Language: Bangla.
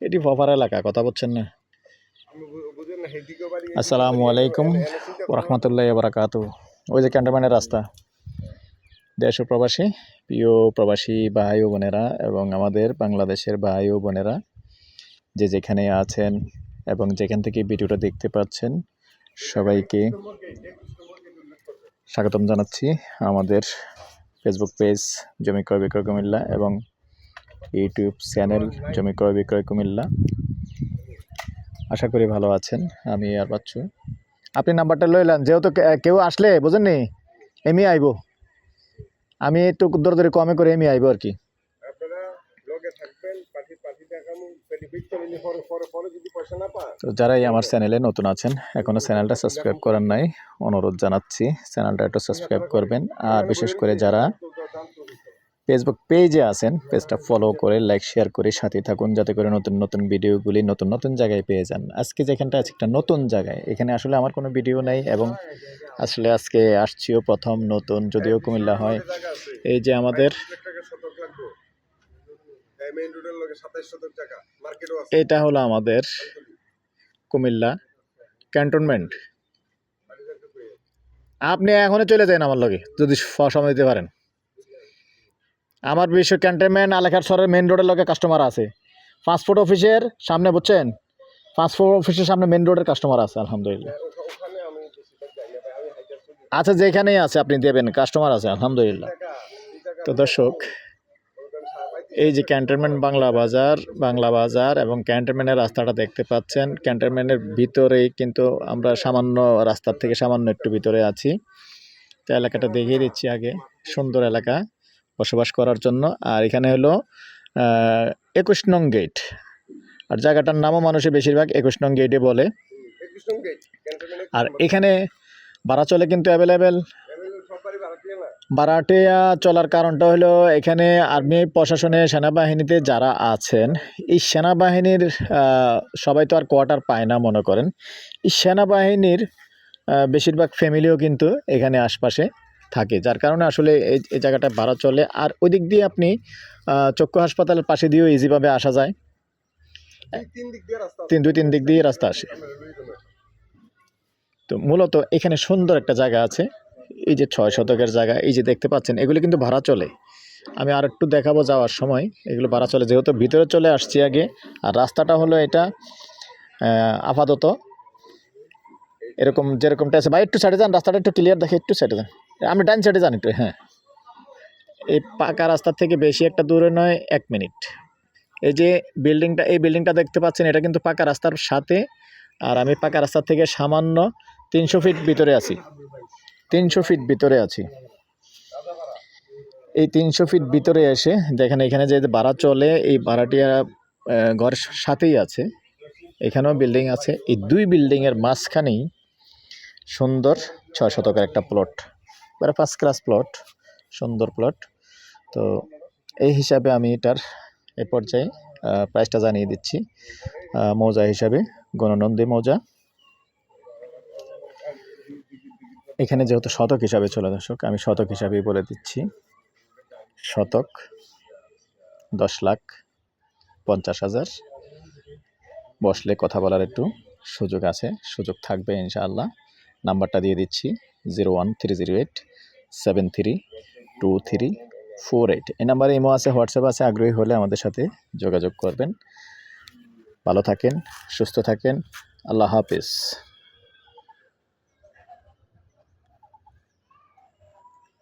এটি ফফার এলাকা, কথা বলছেন না? আসসালামু আলাইকুম রহমতুল্লাহ বারাকাতু। ওই যে ক্যান্টনমেন্টের রাস্তা। দেশ ও প্রবাসী, প্রিয় প্রবাসী ভাই ও বোনেরা এবং আমাদের বাংলাদেশের ভাই ও বোনেরা যে যেখানে আছেন এবং যেখান থেকে ভিডিওটা দেখতে পাচ্ছেন, সবাইকে স্বাগতম জানাচ্ছি আমাদের ফেসবুক পেজ জমি ক্রয় বিক্রয় কুমিল্লা এবং ইউটিউব চ্যানেল জমি ক্রয় বিক্রয় কুমিল্লা। আশা করি ভালো আছেন। আমি আর বাচ্চু, আপনি নাম্বারটা লইলেন, যেহেতু কেউ আসলে বুঝেননি এমনি আইব, আমি একটু দরদরি কমে করে এমনি আইব আর কি। তো যারাই আমার চ্যানেলে নতুন আছেন, এখনো চ্যানেলটা সাবস্ক্রাইব করেন নাই, অনুরোধ জানাচ্ছি চ্যানেলটা একটু সাবস্ক্রাইব করবেন। আর বিশেষ করে যারা ফেসবুক পেজে আছেন, পেজটা ফলো করে লাইক শেয়ার করে সাথে থাকুন, যাতে করে নতুন নতুন ভিডিওগুলি নতুন নতুন জায়গায় পেয়ে যান। আজকে যেখানটা আছে একটা নতুন জায়গায়, এখানে আসলে আমার কোনো ভিডিও নাই এবং আসলে আজকে আসছিও প্রথম নতুন, যদিও কুমিল্লা হয়। এই যে আমাদের এটা হলো আমাদের কুমিল্লা ক্যান্টনমেন্ট। আপনি এখনই চলে যান আমার লগে, যদি সময় দিতে পারেন। আমার বিশ্ব ক্যান্টনমেন্ট আলেখার সরের মেন রোডের লগে কাস্টমার আছে, পাসপোর্ট অফিসের সামনে, বুঝছেন? পাসপোর্ট অফিসের সামনে মেন রোডের কাস্টমার আছে আলহামদুলিল্লাহ। আচ্ছা, যেখানেই আছে আপনি দেবেন, কাস্টমার আছে আলহামদুলিল্লাহ। তো দর্শক, এই যে ক্যান্টনমেন্ট বাংলা বাজার এবং ক্যান্টনমেন্টের রাস্তাটা দেখতে পাচ্ছেন। ক্যান্টনমেন্টের ভিতরেই কিন্তু আমরা সামান্য রাস্তার থেকে সামান্য একটু ভিতরে আছি। তো এলাকাটা দেখিয়ে দিচ্ছি আগে। সুন্দর এলাকা বসবাস করার জন্য। আর এখানে হলো 21 নং গেট, আর জায়গাটার নামও মানুষের বেশিরভাগ 21 নং গেটে বলে। আর এখানে ভাড়া চলে কিন্তু অ্যাভেলেবেল। ভাড়াটিয়া চলার কারণটা হলো, এখানে আর্মি প্রশাসনে সেনাবাহিনীতে যারা আছেন, এই সেনাবাহিনীর সবাই তো আর কোয়ার্টার পায় না মনে করেন। এই সেনাবাহিনীর বেশিরভাগ ফ্যামিলিও কিন্তু এখানে আশপাশে থাকে, যার কারণে আসলে এই জায়গাটা ভাড়া চলে। আর ওই দিক দিয়ে আপনি চক্ষু হাসপাতালের পাশে দিয়েও ইজিভাবে আসা যায়। দুই তিন দিক দিয়ে রাস্তা আসে। তো মূলত এখানে সুন্দর একটা জায়গা আছে, এই যে 6 শতকের জায়গা, এই যে দেখতে পাচ্ছেন, এগুলো কিন্তু ভাড়া চলে। আমি আর একটু দেখাবো যাওয়ার সময়, এগুলো ভাড়া চলে, যেহেতু ভিতরে চলে আসছি আগে। আর রাস্তাটা হলো এটা আপাতত এরকম যেরকমটা আছে। ভাই একটু সাইডে যান, রাস্তাটা একটু ক্লিয়ার দেখে, একটু সাইডে যান। আমি ডান সাইডে যান একটু। হ্যাঁ, এই পাকা রাস্তার থেকে বেশি একটা দূরে নয়, 1 মিনিট। এই যে এই বিল্ডিংটা দেখতে পাচ্ছেন, এটা কিন্তু পাকা রাস্তার সাথে। আর আমি পাকা রাস্তার থেকে সামান্য 300 ফিট ভিতরে আছি। 300 ফিট ভিতরে আছি। এই 300 ফিট ভিতরে এসে দেখেন, এখানে যে ভাড়া চলে, এই ভাড়াটিয়া ঘরের সাথেই আছে। এখানেও বিল্ডিং আছে। এই 2 বিল্ডিংয়ের মাঝখানেই সুন্দর 6 শতকের একটা প্লট, মানে ফার্স্ট ক্লাস প্লট, সুন্দর প্লট। তো এই হিসাবে আমি এটার এ পর্যায়ে প্রাইসটা জানিয়ে দিচ্ছি। মৌজা হিসাবে গণনন্দী মৌজা। এখানে যেহেতু শতক হিসাবে চলে দর্শক, আমি শতক হিসাবেই বলে দিচ্ছি। শতক 10,50,000। বসলে কথা বলার একটু সুযোগ আছে, সুযোগ থাকবে ইনশাআল্লাহ। নাম্বারটা দিয়ে দিচ্ছি 01308732348। এই নাম্বারে ইমো আছে, হোয়াটসঅ্যাপ আছে। আগ্রহী হলে আমাদের সাথে যোগাযোগ করবেন। ভালো থাকেন, সুস্থ থাকেন। আল্লাহ হাফেজ।